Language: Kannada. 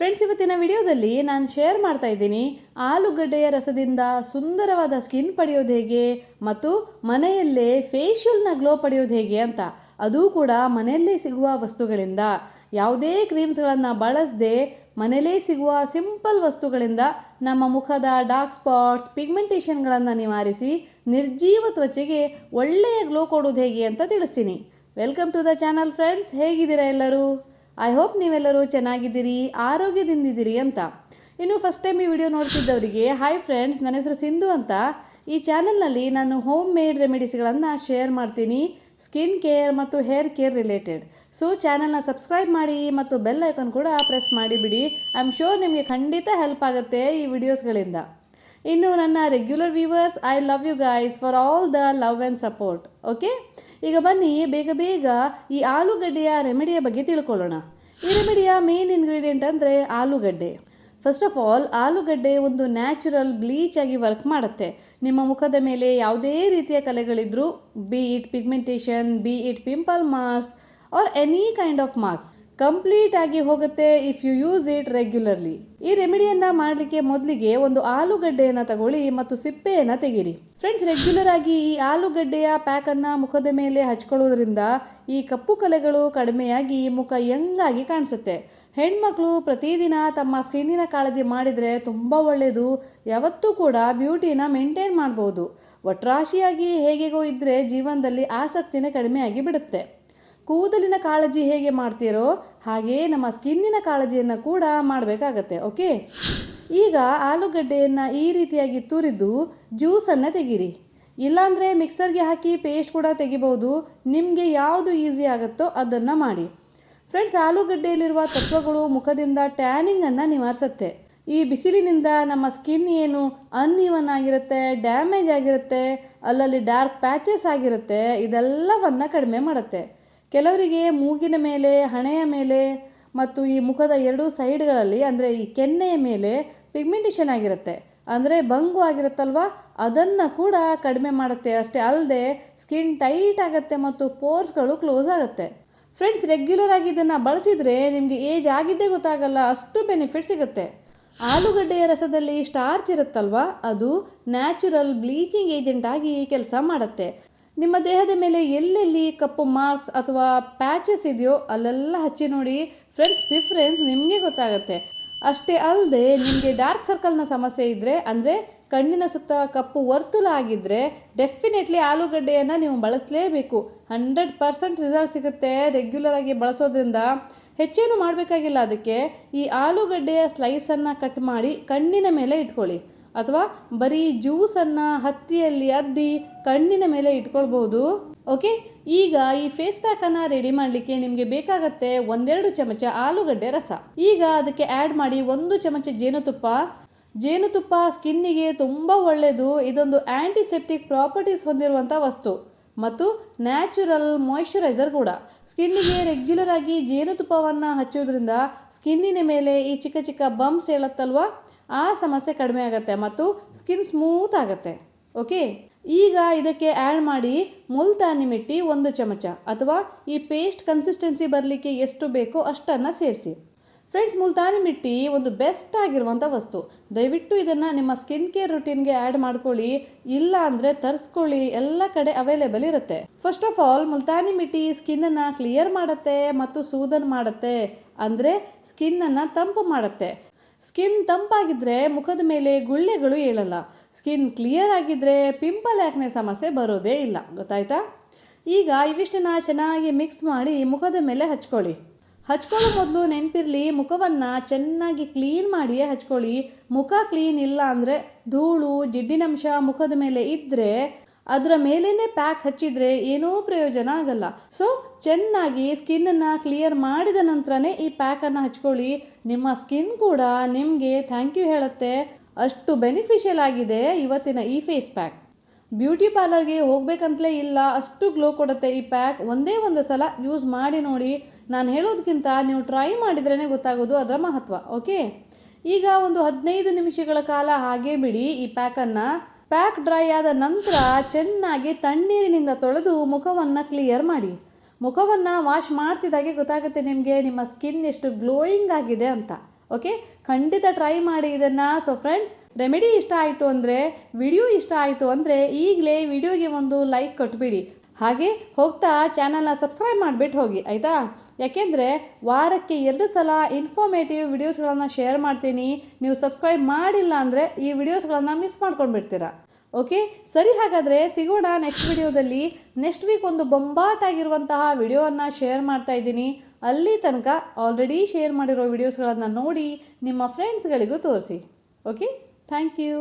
ಫ್ರೆಂಡ್ಸ್, ಇವತ್ತಿನ ವಿಡಿಯೋದಲ್ಲಿ ನಾನು ಶೇರ್ ಮಾಡ್ತಾ ಇದ್ದೀನಿ ಆಲೂಗಡ್ಡೆಯ ರಸದಿಂದ ಸುಂದರವಾದ ಸ್ಕಿನ್ ಪಡೆಯೋದು ಹೇಗೆ ಮತ್ತು ಮನೆಯಲ್ಲೇ ಫೇಶಿಯಲ್ನ ಗ್ಲೋ ಪಡೆಯೋದು ಹೇಗೆ ಅಂತ. ಅದು ಕೂಡ ಮನೆಯಲ್ಲೇ ಸಿಗುವ ವಸ್ತುಗಳಿಂದ, ಯಾವುದೇ ಕ್ರೀಮ್ಸ್ಗಳನ್ನು ಬಳಸದೆ ಮನೆಯಲ್ಲೇ ಸಿಗುವ ಸಿಂಪಲ್ ವಸ್ತುಗಳಿಂದ ನಮ್ಮ ಮುಖದ ಡಾರ್ಕ್ ಸ್ಪಾಟ್ಸ್, ಪಿಗ್ಮೆಂಟೇಷನ್ಗಳನ್ನು ನಿವಾರಿಸಿ ನಿರ್ಜೀವ ತ್ವಚೆಗೆ ಒಳ್ಳೆಯ ಗ್ಲೋ ಕೊಡೋದು ಹೇಗೆ ಅಂತ ತಿಳಿಸ್ತೀನಿ. Welcome to the channel friends. ಹೇಗಿದ್ದೀರಾ ಎಲ್ಲರೂ? ಐ ಹೋಪ್ ನೀವೆಲ್ಲರೂ ಚೆನ್ನಾಗಿದ್ದೀರಿ, ಆರೋಗ್ಯದಿಂದಿದ್ದೀರಿ ಅಂತ. ಇನ್ನು ಫಸ್ಟ್ ಟೈಮ್ ಈ ವಿಡಿಯೋ ನೋಡ್ತಿದ್ದವರಿಗೆ ಹಾಯ್ ಫ್ರೆಂಡ್ಸ್, ನನ್ನ ಹೆಸರು ಸಿಂಧು ಅಂತ. ಈ ಚಾನಲ್ನಲ್ಲಿ ನಾನು ಹೋಮ್ ಮೇಡ್ ರೆಮಿಡೀಸ್ಗಳನ್ನು ಶೇರ್ ಮಾಡ್ತೀನಿ, ಸ್ಕಿನ್ ಕೇರ್ ಮತ್ತು ಹೇರ್ ಕೇರ್ ರಿಲೇಟೆಡ್. ಸೊ ಚಾನಲ್ನ ಸಬ್ಸ್ಕ್ರೈಬ್ ಮಾಡಿ ಮತ್ತು ಬೆಲ್ ಐಕಾನ್ ಕೂಡ ಪ್ರೆಸ್ ಮಾಡಿಬಿಡಿ. ಐ ಆಮ್ ಶೋರ್ ನಿಮಗೆ ಖಂಡಿತ ಹೆಲ್ಪ್ ಆಗುತ್ತೆ ಈ ವಿಡಿಯೋಸ್ಗಳಿಂದ. ಇನ್ನು ನನ್ನ regular viewers, I love you guys for all the love and support. Okay, ಈಗ ಬನ್ನಿ ಬೇಗ ಈ ಆಲೂಗಡ್ಡೆಯ ರೆಮಿಡಿಯ ಬಗ್ಗೆ ತಿಳ್ಕೊಳ್ಳೋಣ. ಈ ರೆಮಿಡಿಯ ಮೇನ್ ಇಂಗ್ರೀಡಿಯೆಂಟ್ ಅಂದರೆ ಆಲೂಗಡ್ಡೆ. ಫಸ್ಟ್ ಆಫ್ ಆಲ್, ಆಲೂಗಡ್ಡೆ ಒಂದು ನ್ಯಾಚುರಲ್ ಬ್ಲೀಚ್ ಆಗಿ ವರ್ಕ್ ಮಾಡುತ್ತೆ. ನಿಮ್ಮ ಮುಖದ ಮೇಲೆ ಯಾವುದೇ ರೀತಿಯ ಕಲೆಗಳಿದ್ರೂ, be it pigmentation, be it pimple marks or any kind of marks, complete ಆಗಿ ಹೋಗುತ್ತೆ if you use it regularly. ಈ ರೆಮಿಡಿಯನ್ನ ಮಾಡಲಿಕ್ಕೆ ಮೊದಲಿಗೆ ಒಂದು ಆಲೂಗಡ್ಡೆಯನ್ನು ತಗೊಳ್ಳಿ ಮತ್ತು ಸಿಪ್ಪೆಯನ್ನು ತೆಗೀರಿ. ಫ್ರೆಂಡ್ಸ್, ರೆಗ್ಯುಲರ್ ಆಗಿ ಈ ಆಲೂಗಡ್ಡೆಯ ಪ್ಯಾಕನ್ನು ಮುಖದ ಮೇಲೆ ಹಚ್ಕೊಳ್ಳೋದ್ರಿಂದ ಈ ಕಪ್ಪು ಕಲೆಗಳು ಕಡಿಮೆಯಾಗಿ ಮುಖ ಯಂಗ್ ಆಗಿ ಕಾಣಿಸುತ್ತೆ. ಹೆಣ್ಮಕ್ಳು ಪ್ರತಿದಿನ ತಮ್ಮ ಸ್ಕಿನ್ನಿನ ಕಾಳಜಿ ಮಾಡಿದರೆ ತುಂಬ ಒಳ್ಳೆಯದು. ಯಾವತ್ತೂ ಕೂಡ ಬ್ಯೂಟಿನ ಮೇಂಟೈನ್ ಮಾಡ್ಬೋದು. ಒಟ್ರಾಶಿಯಾಗಿ ಹೇಗೆಗೋ ಇದ್ದರೆ ಜೀವನದಲ್ಲಿ ಆಸಕ್ತಿನೇ ಕಡಿಮೆಯಾಗಿ ಬಿಡುತ್ತೆ. ಕೂದಲಿನ ಕಾಳಜಿ ಹೇಗೆ ಮಾಡ್ತೀರೋ ಹಾಗೆ ನಮ್ಮ ಸ್ಕಿನ್ನಿನ ಕಾಳಜಿಯನ್ನು ಕೂಡ ಮಾಡಬೇಕಾಗತ್ತೆ. ಓಕೆ, ಈಗ ಆಲೂಗಡ್ಡೆಯನ್ನು ಈ ರೀತಿಯಾಗಿ ತುರಿದು ಜ್ಯೂಸನ್ನು ತೆಗೀರಿ. ಇಲ್ಲಾಂದರೆ ಮಿಕ್ಸರ್ಗೆ ಹಾಕಿ ಪೇಸ್ಟ್ ಕೂಡ ತೆಗಿಬೋದು. ನಿಮಗೆ ಯಾವುದು ಈಸಿ ಆಗುತ್ತೋ ಅದನ್ನು ಮಾಡಿ. ಫ್ರೆಂಡ್ಸ್, ಆಲೂಗಡ್ಡೆಯಲ್ಲಿರುವ ತತ್ವಗಳು ಮುಖದಿಂದ ಟ್ಯಾನಿಂಗನ್ನು ನಿವಾರಿಸುತ್ತೆ. ಈ ಬಿಸಿಲಿನಿಂದ ನಮ್ಮ ಸ್ಕಿನ್ ಏನು ಅನ್ಇವನ್ ಆಗಿರುತ್ತೆ, ಡ್ಯಾಮೇಜ್ ಆಗಿರುತ್ತೆ, ಅಲ್ಲಲ್ಲಿ ಡಾರ್ಕ್ ಪ್ಯಾಚಸ್ ಆಗಿರುತ್ತೆ, ಇದೆಲ್ಲವನ್ನು ಕಡಿಮೆ ಮಾಡುತ್ತೆ. ಕೆಲವರಿಗೆ ಮೂಗಿನ ಮೇಲೆ, ಹಣೆಯ ಮೇಲೆ ಮತ್ತು ಈ ಮುಖದ ಎರಡೂ ಸೈಡ್ಗಳಲ್ಲಿ ಅಂದರೆ ಈ ಕೆನ್ನೆಯ ಮೇಲೆ ಪಿಗ್ಮೆಂಟೇಷನ್ ಆಗಿರುತ್ತೆ, ಅಂದರೆ ಬಂಗು ಆಗಿರುತ್ತಲ್ವ, ಅದನ್ನು ಕೂಡ ಕಡಿಮೆ ಮಾಡುತ್ತೆ. ಅಷ್ಟೇ ಅಲ್ಲದೆ ಸ್ಕಿನ್ ಟೈಟ್ ಆಗುತ್ತೆ ಮತ್ತು ಪೋರ್ಸ್ಗಳು ಕ್ಲೋಸ್ ಆಗುತ್ತೆ. ಫ್ರೆಂಡ್ಸ್, ರೆಗ್ಯುಲರ್ ಆಗಿ ಇದನ್ನು ಬಳಸಿದರೆ ನಿಮಗೆ ಏಜ್ ಆಗಿದ್ದೇ ಗೊತ್ತಾಗಲ್ಲ, ಅಷ್ಟು ಬೆನಿಫಿಟ್ ಸಿಗುತ್ತೆ. ಆಲೂಗಡ್ಡೆಯ ರಸದಲ್ಲಿ ಸ್ಟಾರ್ಚ್ ಇರುತ್ತಲ್ವ, ಅದು ನ್ಯಾಚುರಲ್ ಬ್ಲೀಚಿಂಗ್ ಏಜೆಂಟ್ ಆಗಿ ಕೆಲಸ ಮಾಡುತ್ತೆ. ನಿಮ್ಮ ದೇಹದ ಮೇಲೆ ಎಲ್ಲೆಲ್ಲಿ ಕಪ್ಪು ಮಾರ್ಕ್ಸ್ ಅಥವಾ ಪ್ಯಾಚಸ್ ಇದೆಯೋ ಅಲ್ಲೆಲ್ಲ ಹಚ್ಚಿ ನೋಡಿ ಫ್ರೆಂಡ್ಸ್, ಡಿಫ್ರೆನ್ಸ್ ನಿಮಗೆ ಗೊತ್ತಾಗುತ್ತೆ. ಅಷ್ಟೇ ಅಲ್ಲದೆ ನಿಮಗೆ ಡಾರ್ಕ್ ಸರ್ಕಲ್ನ ಸಮಸ್ಯೆ ಇದ್ದರೆ, ಅಂದರೆ ಕಣ್ಣಿನ ಸುತ್ತ ಕಪ್ಪು ವರ್ತುಲ ಆಗಿದ್ದರೆ, ಡೆಫಿನೆಟ್ಲಿ ಆಲೂಗಡ್ಡೆಯನ್ನು ನೀವು ಬಳಸಲೇಬೇಕು. 100% ರಿಸಲ್ಟ್ ಸಿಗುತ್ತೆ ರೆಗ್ಯುಲರ್ ಆಗಿ ಬಳಸೋದ್ರಿಂದ. ಹೆಚ್ಚೇನು ಮಾಡಬೇಕಾಗಿಲ್ಲ. ಅದಕ್ಕೆ ಈ ಆಲೂಗಡ್ಡೆಯ ಸ್ಲೈಸನ್ನು ಕಟ್ ಮಾಡಿ ಕಣ್ಣಿನ ಮೇಲೆ ಇಟ್ಕೊಳ್ಳಿ, ಅಥವಾ ಬರೀ ಜ್ಯೂಸನ್ನು ಹತ್ತಿಯಲ್ಲಿ ಅದ್ದಿ ಕಣ್ಣಿನ ಮೇಲೆ ಇಟ್ಕೊಳ್ಬಹುದು. ಓಕೆ, ಈಗ ಈ ಫೇಸ್ ಪ್ಯಾಕನ್ನು ರೆಡಿ ಮಾಡಲಿಕ್ಕೆ ನಿಮಗೆ ಬೇಕಾಗತ್ತೆ 1-2 ಚಮಚ ಆಲೂಗಡ್ಡೆ ರಸ. ಈಗ ಅದಕ್ಕೆ ಆ್ಯಡ್ ಮಾಡಿ 1 ಚಮಚ ಜೇನುತುಪ್ಪ. ಜೇನುತುಪ್ಪ ಸ್ಕಿನ್ನಿಗೆ ತುಂಬ ಒಳ್ಳೆಯದು. ಇದೊಂದು ಆ್ಯಂಟಿಸೆಪ್ಟಿಕ್ ಪ್ರಾಪರ್ಟೀಸ್ ಹೊಂದಿರುವಂಥ ವಸ್ತು ಮತ್ತು ನ್ಯಾಚುರಲ್ ಮಾಯಿಶ್ಚರೈಸರ್ ಕೂಡ. ಸ್ಕಿನ್ನಿಗೆ ರೆಗ್ಯುಲರ್ ಆಗಿ ಜೇನುತುಪ್ಪವನ್ನು ಹಚ್ಚೋದ್ರಿಂದ ಸ್ಕಿನ್ನಿನ ಮೇಲೆ ಈ ಚಿಕ್ಕ ಚಿಕ್ಕ ಬಂಪ್ಸ್ ಹೇಳುತ್ತಲ್ವ, ಆ ಸಮಸ್ಯೆ ಕಡಿಮೆ ಆಗುತ್ತೆ ಮತ್ತು ಸ್ಕಿನ್ ಸ್ಮೂತ್ ಆಗುತ್ತೆ. ಓಕೆ, ಈಗ ಇದಕ್ಕೆ ಆ್ಯಡ್ ಮಾಡಿ ಮುಲ್ತಾನಿ ಮಿಟ್ಟಿ 1 ಚಮಚ, ಅಥವಾ ಈ ಪೇಸ್ಟ್ ಕನ್ಸಿಸ್ಟೆನ್ಸಿ ಬರಲಿಕ್ಕೆ ಎಷ್ಟು ಬೇಕೋ ಅಷ್ಟನ್ನು ಸೇರಿಸಿ. ಫ್ರೆಂಡ್ಸ್, ಮುಲ್ತಾನಿ ಮಿಟ್ಟಿ ಒಂದು ಬೆಸ್ಟ್ ಆಗಿರುವಂಥ ವಸ್ತು. ದಯವಿಟ್ಟು ಇದನ್ನು ನಿಮ್ಮ ಸ್ಕಿನ್ ಕೇರ್ ರುಟೀನ್ಗೆ ಆ್ಯಡ್ ಮಾಡ್ಕೊಳ್ಳಿ, ಇಲ್ಲ ಅಂದರೆ ತರಿಸ್ಕೊಳ್ಳಿ, ಎಲ್ಲ ಕಡೆ ಅವೈಲೇಬಲ್ ಇರುತ್ತೆ. First of all, Multani mitti ಸ್ಕಿನ್ನನ್ನು ಕ್ಲಿಯರ್ ಮಾಡುತ್ತೆ ಮತ್ತು ಸೂದನ್ ಮಾಡುತ್ತೆ, ಅಂದರೆ ಸ್ಕಿನ್ನನ್ನು ತಂಪು ಮಾಡುತ್ತೆ. ಸ್ಕಿನ್ ತಂಪಾಗಿದ್ದರೆ ಮುಖದ ಮೇಲೆ ಗುಳ್ಳೆಗಳು ಏಳಲ್ಲ. ಸ್ಕಿನ್ ಕ್ಲಿಯರ್ ಆಗಿದ್ದರೆ ಪಿಂಪಲ್ ಆ್ಯಕ್ನೆ ಸಮಸ್ಯೆ ಬರೋದೇ ಇಲ್ಲ. ಗೊತ್ತಾಯ್ತಾ? ಈಗ ಇವಿಷ್ಟನ್ನು ಚೆನ್ನಾಗಿ ಮಿಕ್ಸ್ ಮಾಡಿ ಮುಖದ ಮೇಲೆ ಹಚ್ಕೊಳ್ಳಿ. ಹಚ್ಕೊಳ್ಳೋ ಮೊದಲು ನೆನಪಿರಲಿ, ಮುಖವನ್ನು ಚೆನ್ನಾಗಿ ಕ್ಲೀನ್ ಮಾಡಿಯೇ ಹಚ್ಕೊಳ್ಳಿ. ಮುಖ ಕ್ಲೀನ್ ಇಲ್ಲ ಅಂದರೆ ಧೂಳು, ಜಿಡ್ಡಿನಂಶ ಮುಖದ ಮೇಲೆ ಇದ್ದರೆ ಅದರ ಮೇಲೇ ಪ್ಯಾಕ್ ಹಚ್ಚಿದರೆ ಏನೂ ಪ್ರಯೋಜನ ಆಗಲ್ಲ. ಸೊ ಚೆನ್ನಾಗಿ ಸ್ಕಿನ್ನನ್ನು ಕ್ಲಿಯರ್ ಮಾಡಿದ ನಂತರನೇ ಈ ಪ್ಯಾಕನ್ನು ಹಚ್ಕೊಳ್ಳಿ. ನಿಮ್ಮ ಸ್ಕಿನ್ ಕೂಡ ನಿಮಗೆ ಥ್ಯಾಂಕ್ ಯು ಹೇಳುತ್ತೆ. ಅಷ್ಟು ಬೆನಿಫಿಷಿಯಲ್ ಆಗಿದೆ ಇವತ್ತಿನ ಈ ಫೇಸ್ ಪ್ಯಾಕ್. ಬ್ಯೂಟಿ ಪಾರ್ಲರ್ಗೆ ಹೋಗಬೇಕಂತಲೇ ಇಲ್ಲ, ಅಷ್ಟು ಗ್ಲೋ ಕೊಡುತ್ತೆ ಈ ಪ್ಯಾಕ್. ಒಂದೇ ಒಂದು ಸಲ ಯೂಸ್ ಮಾಡಿ ನೋಡಿ. ನಾನು ಹೇಳೋದಕ್ಕಿಂತ ನೀವು ಟ್ರೈ ಮಾಡಿದ್ರೇ ಗೊತ್ತಾಗೋದು ಅದರ ಮಹತ್ವ. ಓಕೆ, ಈಗ ಒಂದು 15 ನಿಮಿಷಗಳ ಕಾಲ ಹಾಗೇ ಬಿಡಿ ಈ ಪ್ಯಾಕನ್ನು. ಪ್ಯಾಕ್ ಡ್ರೈ ಆದ ನಂತರ ಚೆನ್ನಾಗಿ ತಣ್ಣೀರಿನಿಂದ ತೊಳೆದು ಮುಖವನ್ನು ಕ್ಲಿಯರ್ ಮಾಡಿ. ಮುಖವನ್ನು ವಾಶ್ ಮಾಡ್ತಿದ್ದಾಗೆ ಗೊತ್ತಾಗುತ್ತೆ ನಿಮಗೆ ನಿಮ್ಮ ಸ್ಕಿನ್ ಎಷ್ಟು ಗ್ಲೋಯಿಂಗ್ ಆಗಿದೆ ಅಂತ. ಓಕೆ, ಖಂಡಿತ ಟ್ರೈ ಮಾಡಿ ಇದನ್ನು. ಸೊ ಫ್ರೆಂಡ್ಸ್, ರೆಮಿಡಿ ಇಷ್ಟ ಆಯಿತು ಅಂದರೆ, ವಿಡಿಯೋ ಇಷ್ಟ ಆಯಿತು ಅಂದರೆ ಈಗಲೇ ವಿಡಿಯೋಗೆ ಒಂದು ಲೈಕ್ ಕೊಟ್ಬಿಡಿ. ಹಾಗೆ ಹೋಗ್ತಾ ಚಾನಲ್ನ ಸಬ್ಸ್ಕ್ರೈಬ್ ಮಾಡಿಬಿಟ್ಟು ಹೋಗಿ, ಆಯಿತಾ? ಯಾಕೆಂದರೆ ವಾರಕ್ಕೆ 2 ಸಲ ಇನ್ಫಾರ್ಮೇಟಿವ್ ವಿಡಿಯೋಸ್ಗಳನ್ನು ಶೇರ್ ಮಾಡ್ತೀನಿ. ನೀವು ಸಬ್ಸ್ಕ್ರೈಬ್ ಮಾಡಿಲ್ಲ ಅಂದರೆ ಈ ವಿಡಿಯೋಸ್ಗಳನ್ನು ಮಿಸ್ ಮಾಡ್ಕೊಂಡು ಬಿಡ್ತೀರಾ. ಓಕೆ, ಸರಿ, ಹಾಗಾದರೆ ಸಿಗೋಣ ನೆಕ್ಸ್ಟ್ ವಿಡಿಯೋದಲ್ಲಿ. ನೆಕ್ಸ್ಟ್ ವೀಕ್ ಒಂದು ಬೊಂಬಾಟ್ ಆಗಿರುವಂತಹ ವಿಡಿಯೋವನ್ನು ಶೇರ್ ಮಾಡ್ತಾ ಇದ್ದೀನಿ. ಅಲ್ಲಿ ತನಕ ಆಲ್ರೆಡಿ ಶೇರ್ ಮಾಡಿರೋ ವಿಡಿಯೋಸ್ಗಳನ್ನು ನೋಡಿ ನಿಮ್ಮ ಫ್ರೆಂಡ್ಸ್ಗಳಿಗೂ ತೋರಿಸಿ. Okay, thank you.